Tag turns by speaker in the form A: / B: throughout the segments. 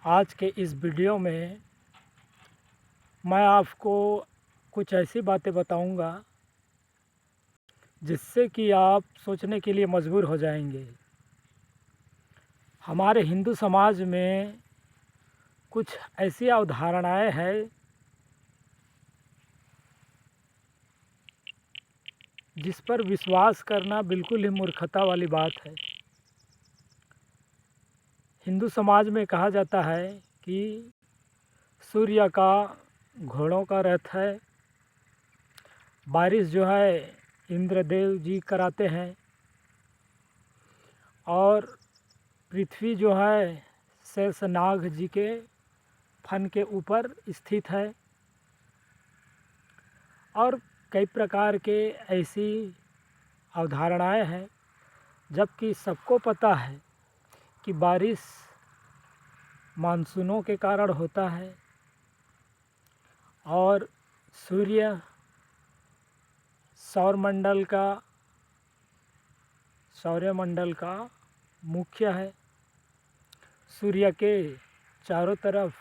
A: आज के इस वीडियो में मैं आपको कुछ ऐसी बातें बताऊंगा जिससे कि आप सोचने के लिए मजबूर हो जाएंगे। हमारे हिंदू समाज में कुछ ऐसी अवधारणाएं हैं जिस पर विश्वास करना बिल्कुल ही मूर्खता वाली बात है। हिंदू समाज में कहा जाता है कि सूर्य का घोड़ों का रथ है, बारिश जो है इंद्रदेव जी कराते हैं और पृथ्वी जो है शेषनाग जी के फन के ऊपर स्थित है और कई प्रकार के ऐसी अवधारणाएं हैं। जबकि सबको पता है कि बारिश मानसूनों के कारण होता है और सूर्य सौरमंडल का मुख्य है। सूर्य के चारों तरफ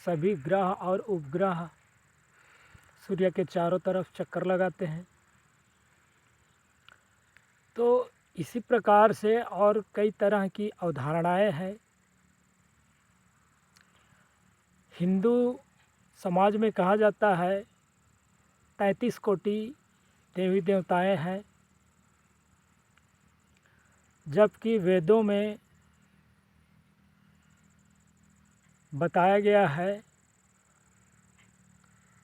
A: सभी ग्रह और उपग्रह सूर्य के चारों तरफ चक्कर लगाते हैं। तो इसी प्रकार से और कई तरह की अवधारणाएं हैं। हिंदू समाज में कहा जाता है 33 कोटि देवी देवताएं हैं, जबकि वेदों में बताया गया है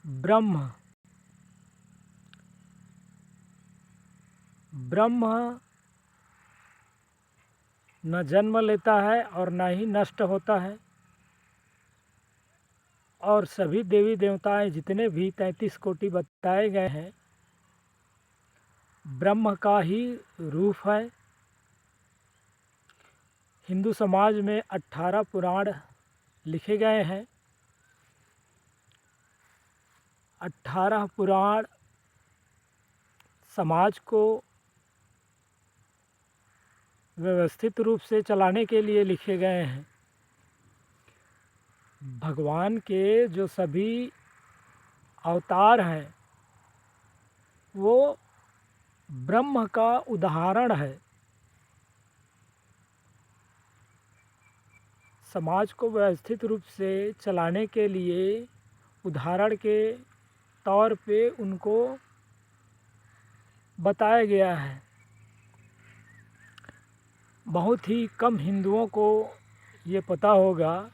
A: ब्रह्म न जन्म लेता है और न ही नष्ट होता है, और सभी देवी देवताएं जितने भी 33 कोटि बताए गए हैं ब्रह्म का ही रूप है। हिंदू समाज में 18 पुराण लिखे गए हैं। 18 पुराण समाज को व्यवस्थित रूप से चलाने के लिए लिखे गए हैं। भगवान के जो सभी अवतार हैं वो ब्रह्म का उदाहरण है। समाज को व्यवस्थित रूप से चलाने के लिए उदाहरण के तौर पे उनको बताया गया है। बहुत ही कम हिंदुओं को ये पता होगा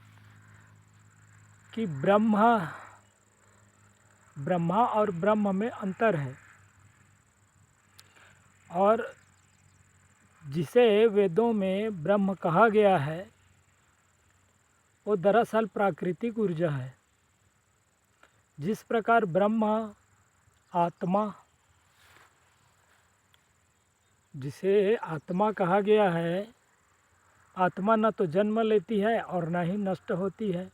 A: कि ब्रह्मा और ब्रह्म में अंतर है, और जिसे वेदों में ब्रह्म कहा गया है वो दरअसल प्राकृतिक ऊर्जा है। जिस प्रकार ब्रह्म आत्मा, जिसे आत्मा कहा गया है, आत्मा न तो जन्म लेती है और न ही नष्ट होती है।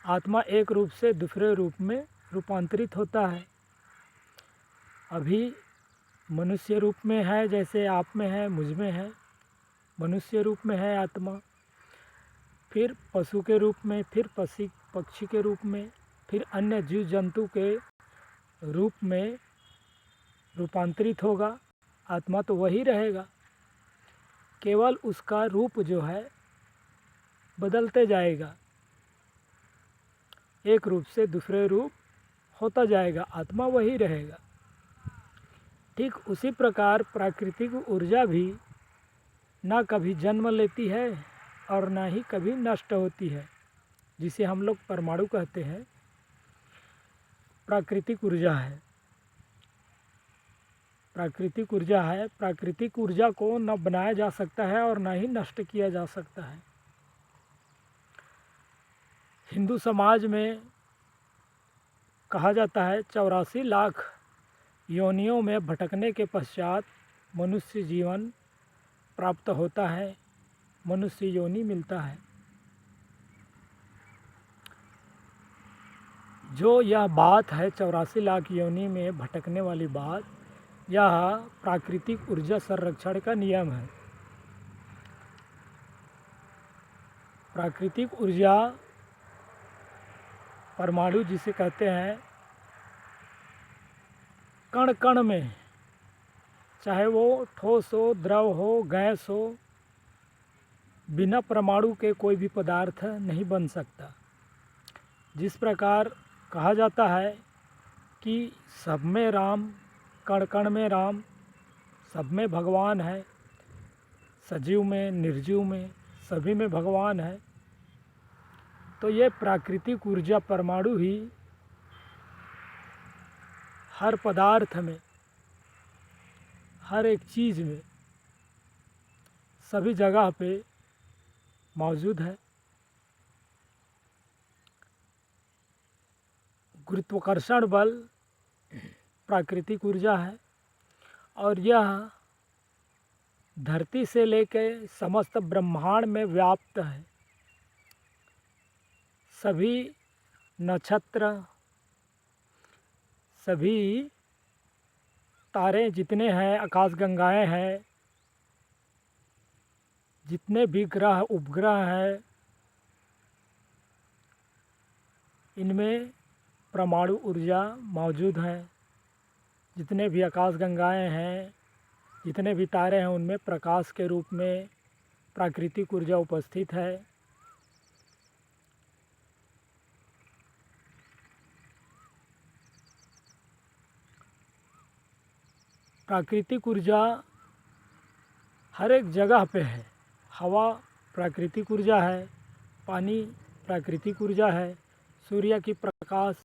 A: आत्मा एक रूप से दूसरे रूप में रूपांतरित होता है। अभी मनुष्य रूप में है, जैसे आप में है, मुझ में है, मनुष्य रूप में है आत्मा, फिर पशु के रूप में, फिर पक्षी के रूप में, फिर अन्य जीव जंतु के रूप में रूपांतरित होगा। आत्मा तो वही रहेगा, केवल उसका रूप जो है बदलते जाएगा, एक रूप से दूसरे रूप होता जाएगा, आत्मा वही रहेगा। ठीक उसी प्रकार प्राकृतिक ऊर्जा भी ना कभी जन्म लेती है और ना ही कभी नष्ट होती है, जिसे हम लोग परमाणु कहते हैं, प्राकृतिक ऊर्जा है। प्राकृतिक ऊर्जा को न बनाया जा सकता है और न ही नष्ट किया जा सकता है। हिंदू समाज में कहा जाता है 84 लाख योनियों में भटकने के पश्चात मनुष्य जीवन प्राप्त होता है, मनुष्य योनि मिलता है। जो यह बात है 84 लाख योनि में भटकने वाली बात, यह प्राकृतिक ऊर्जा संरक्षण का नियम है। प्राकृतिक ऊर्जा परमाणु जिसे कहते हैं, कण कण में, चाहे वो ठोस हो, द्रव हो, गैस हो, बिना परमाणु के कोई भी पदार्थ नहीं बन सकता। जिस प्रकार कहा जाता है कि सब में राम, कण कण में राम, सब में भगवान है, सजीव में निर्जीव में सभी में भगवान है, तो ये प्राकृतिक ऊर्जा परमाणु ही हर पदार्थ में, हर एक चीज़ में, सभी जगह पे मौजूद है। गुरुत्वाकर्षण बल प्राकृतिक ऊर्जा है और यह धरती से लेकर समस्त ब्रह्मांड में व्याप्त है। सभी नक्षत्र, सभी तारे जितने हैं, आकाशगंगाएं हैं, जितने भी ग्रह उपग्रह हैं, इनमें परमाणु ऊर्जा मौजूद है। जितने भी आकाशगंगाएं हैं, जितने भी तारे हैं, उनमें प्रकाश के रूप में प्राकृतिक ऊर्जा उपस्थित है। प्राकृतिक ऊर्जा हर एक जगह पे है। हवा प्राकृतिक ऊर्जा है, पानी प्राकृतिक ऊर्जा है, सूर्य की प्रकाश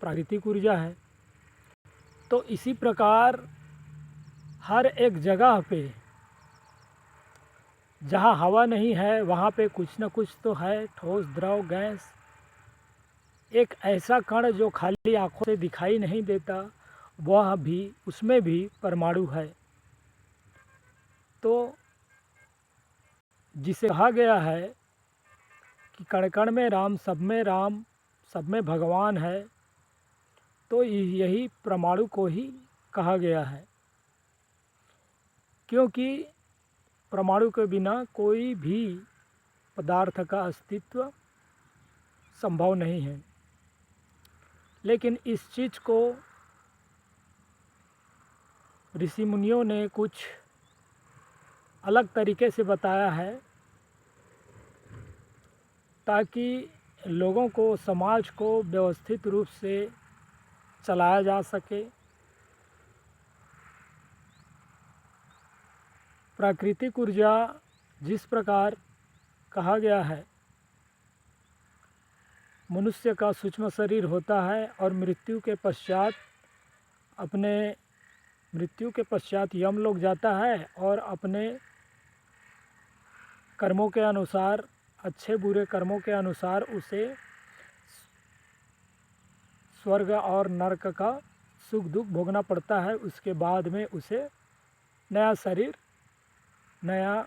A: प्राकृतिक ऊर्जा है। तो इसी प्रकार हर एक जगह पे जहाँ हवा नहीं है वहाँ पे कुछ न कुछ तो है, ठोस, द्रव, गैस। एक ऐसा कण जो खाली आँखों से दिखाई नहीं देता, वह भी, उसमें भी परमाणु है। तो जिसे कहा गया है कि कण कण में राम, सब में भगवान है, तो यही परमाणु को ही कहा गया है। क्योंकि परमाणु के बिना कोई भी पदार्थ का अस्तित्व संभव नहीं है। लेकिन इस चीज़ को ऋषि मुनियों ने कुछ अलग तरीके से बताया है, ताकि लोगों को, समाज को व्यवस्थित रूप से चलाया जा सके। प्राकृतिक ऊर्जा जिस प्रकार कहा गया है, मनुष्य का सूक्ष्म शरीर होता है और मृत्यु के पश्चात यमलोक जाता है और अपने कर्मों के अनुसार, अच्छे बुरे कर्मों के अनुसार उसे स्वर्ग और नरक का सुख दुख भोगना पड़ता है। उसके बाद में उसे नया शरीर, नया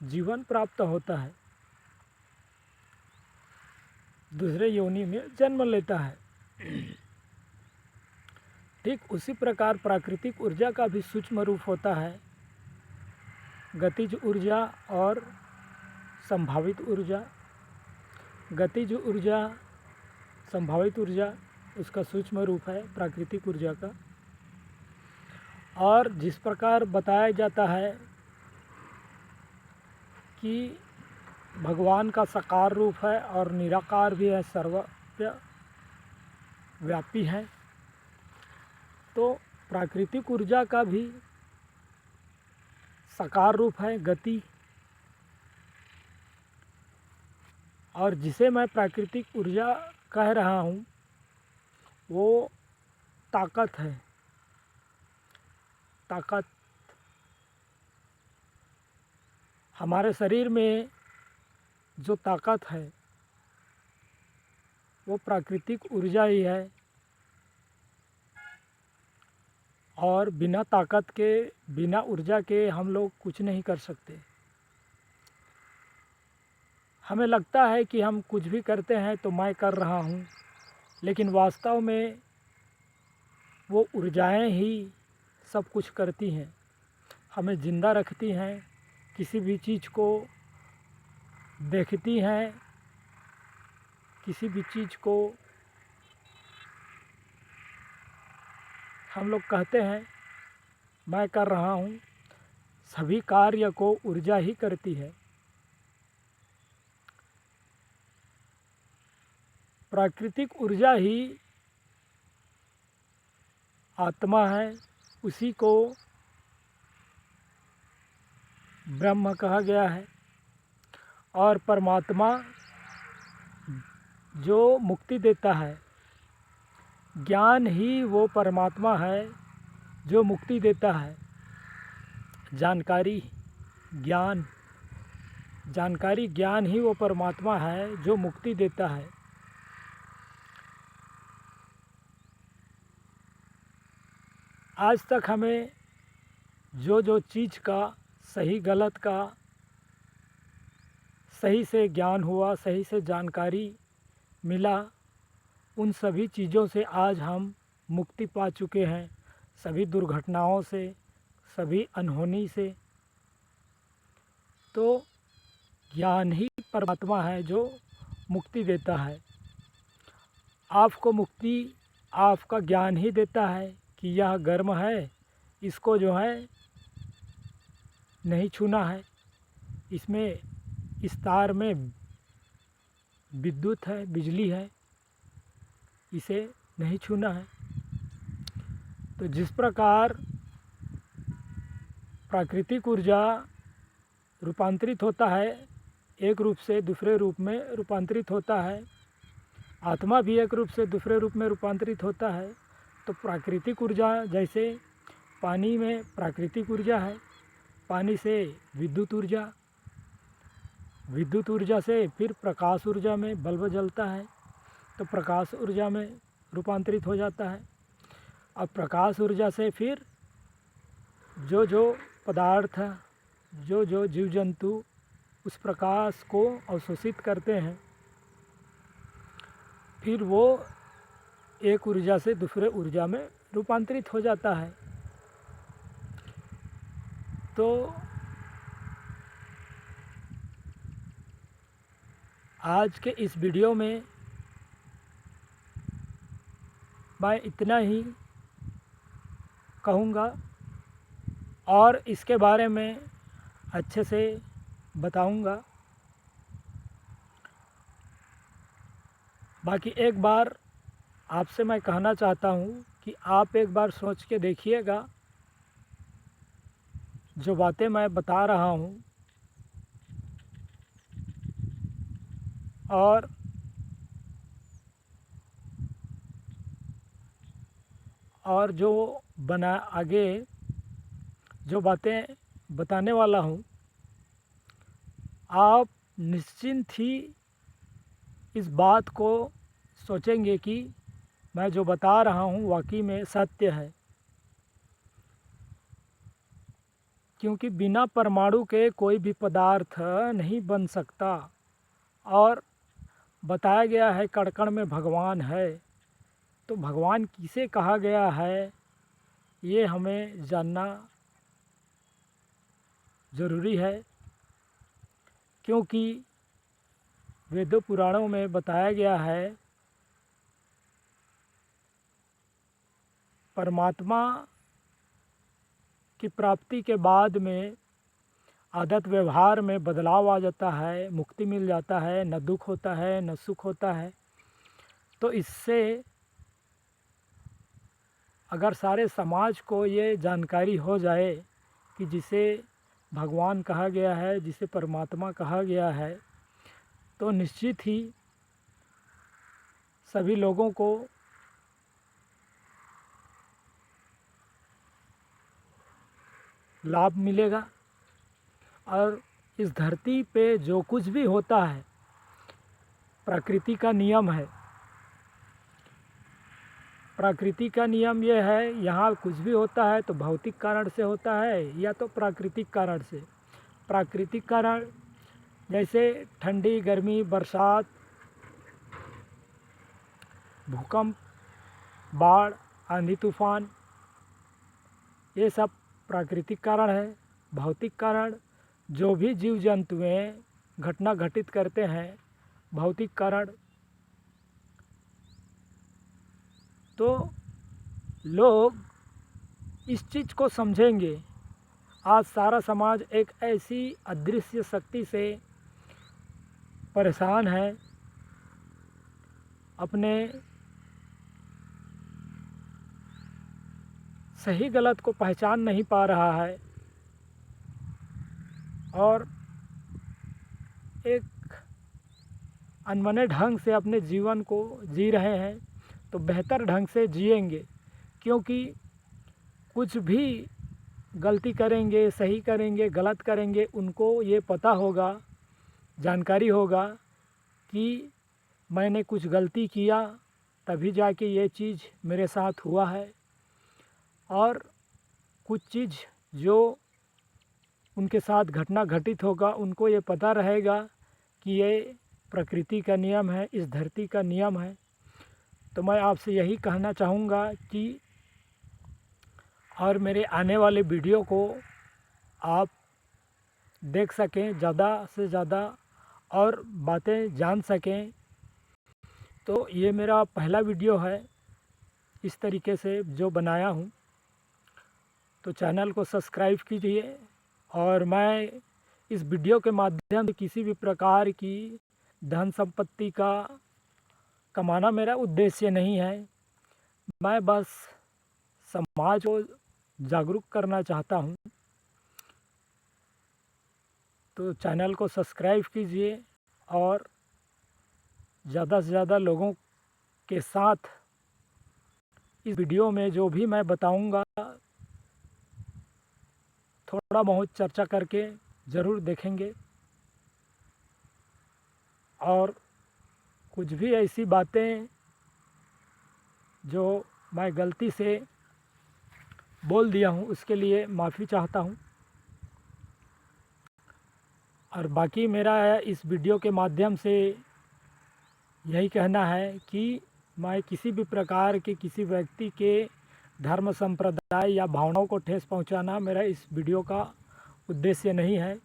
A: जीवन प्राप्त होता है, दूसरे योनि में जन्म लेता है। ठीक उसी प्रकार प्राकृतिक ऊर्जा का भी सूक्ष्म रूप होता है, गतिज ऊर्जा और संभावित ऊर्जा। गतिज ऊर्जा, संभावित ऊर्जा, उसका सूक्ष्म रूप है प्राकृतिक ऊर्जा का। और जिस प्रकार बताया जाता है कि भगवान का साकार रूप है और निराकार भी है, सर्वव्यापी है, तो प्राकृतिक ऊर्जा का भी साकार रूप है, गति। और जिसे मैं प्राकृतिक ऊर्जा कह रहा हूँ वो ताकत है। ताकत हमारे शरीर में जो ताकत है वो प्राकृतिक ऊर्जा ही है। और बिना ताकत के, बिना ऊर्जा के हम लोग कुछ नहीं कर सकते। हमें लगता है कि हम कुछ भी करते हैं तो मैं कर रहा हूँ, लेकिन वास्तव में वो ऊर्जाएं ही सब कुछ करती हैं, हमें ज़िंदा रखती हैं। किसी भी चीज़ को देखती हैं किसी भी चीज़ को, हम लोग कहते हैं मैं कर रहा हूँ, सभी कार्य को ऊर्जा ही करती है। प्राकृतिक ऊर्जा ही आत्मा है, उसी को ब्रह्म कहा गया है। और परमात्मा जो मुक्ति देता है, ज्ञान ही वो परमात्मा है जो मुक्ति देता है। जानकारी ज्ञान ही वो परमात्मा है जो मुक्ति देता है। आज तक हमें जो चीज़ का सही गलत का सही से ज्ञान हुआ, सही से जानकारी मिला, उन सभी चीज़ों से आज हम मुक्ति पा चुके हैं, सभी दुर्घटनाओं से, सभी अनहोनी से। तो ज्ञान ही परमात्मा है जो मुक्ति देता है। आपको मुक्ति आपका ज्ञान ही देता है कि यह गर्म है, इसको जो है नहीं छूना है, इसमें इस तार में विद्युत है, बिजली है, इसे नहीं छूना है। तो जिस प्रकार प्राकृतिक ऊर्जा रूपांतरित होता है, एक रूप से दूसरे रूप में रूपांतरित होता है, आत्मा भी एक रूप से दूसरे रूप में रूपांतरित होता है। तो प्राकृतिक ऊर्जा जैसे पानी में प्राकृतिक ऊर्जा है, पानी से विद्युत ऊर्जा से फिर प्रकाश ऊर्जा में बल्ब जलता है, तो प्रकाश ऊर्जा में रूपांतरित हो जाता है। अब प्रकाश ऊर्जा से फिर जो पदार्थ, जो जीव जंतु उस प्रकाश को अवशोषित करते हैं, फिर वो एक ऊर्जा से दूसरे ऊर्जा में रूपांतरित हो जाता है। तो आज के इस वीडियो में मैं इतना ही कहूँगा और इसके बारे में अच्छे से बताऊँगा। बाकी एक बार आपसे मैं कहना चाहता हूँ कि आप एक बार सोच के देखिएगा, जो बातें मैं बता रहा हूँ और जो आगे जो बातें बताने वाला हूँ, आप निश्चिंत ही इस बात को सोचेंगे कि मैं जो बता रहा हूँ वाकई में सत्य है। क्योंकि बिना परमाणु के कोई भी पदार्थ नहीं बन सकता, और बताया गया है कण कण में भगवान है। तो भगवान किसे कहा गया है, ये हमें जानना ज़रूरी है। क्योंकि वेदों पुराणों में बताया गया है परमात्मा की प्राप्ति के बाद में आदत व्यवहार में बदलाव आ जाता है, मुक्ति मिल जाता है, न दुख होता है न सुख होता है। तो इससे अगर सारे समाज को ये जानकारी हो जाए कि जिसे भगवान कहा गया है, जिसे परमात्मा कहा गया है, तो निश्चित ही सभी लोगों को लाभ मिलेगा। और इस धरती पे जो कुछ भी होता है प्रकृति का नियम है। प्रकृति का नियम ये है, यहाँ कुछ भी होता है तो भौतिक कारण से होता है या तो प्राकृतिक कारण से। प्राकृतिक कारण जैसे ठंडी, गर्मी, बरसात, भूकंप, बाढ़, आंधी तूफान, ये सब प्राकृतिक कारण है। भौतिक कारण जो भी जीव जंतु हैं घटना घटित करते हैं भौतिक कारण, तो लोग इस चीज़ को समझेंगे। आज सारा समाज एक ऐसी अदृश्य शक्ति से परेशान है, अपने सही गलत को पहचान नहीं पा रहा है और एक अनमने ढंग से अपने जीवन को जी रहे हैं। तो बेहतर ढंग से जिएंगे, क्योंकि कुछ भी गलती करेंगे, सही करेंगे, गलत करेंगे, उनको ये पता होगा, जानकारी होगा कि मैंने कुछ गलती किया तभी जाके ये चीज़ मेरे साथ हुआ है। और कुछ चीज़ जो उनके साथ घटना घटित होगा उनको ये पता रहेगा कि ये प्रकृति का नियम है, इस धरती का नियम है। तो मैं आपसे यही कहना चाहूँगा कि और मेरे आने वाले वीडियो को आप देख सकें, ज़्यादा से ज़्यादा और बातें जान सकें। तो ये मेरा पहला वीडियो है इस तरीके से जो बनाया हूँ, तो चैनल को सब्सक्राइब कीजिए। और मैं इस वीडियो के माध्यम से किसी भी प्रकार की धन संपत्ति का कमाना मेरा उद्देश्य नहीं है। मैं बस समाज को जागरूक करना चाहता हूँ। तो चैनल को सब्सक्राइब कीजिए और ज़्यादा से ज़्यादा लोगों के साथ इस वीडियो में जो भी मैं बताऊंगा थोड़ा बहुत चर्चा करके ज़रूर देखेंगे। और कुछ भी ऐसी बातें जो मैं गलती से बोल दिया हूँ उसके लिए माफ़ी चाहता हूँ। और बाकी मेरा इस वीडियो के माध्यम से यही कहना है कि मैं किसी भी प्रकार के किसी व्यक्ति के धर्म, संप्रदाय या भावनाओं को ठेस पहुंचाना मेरा इस वीडियो का उद्देश्य नहीं है।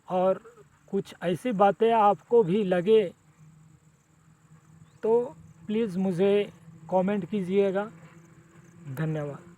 A: और कुछ ऐसी बातें आपको भी लगे तो प्लीज़ मुझे कमेंट कीजिएगा। धन्यवाद।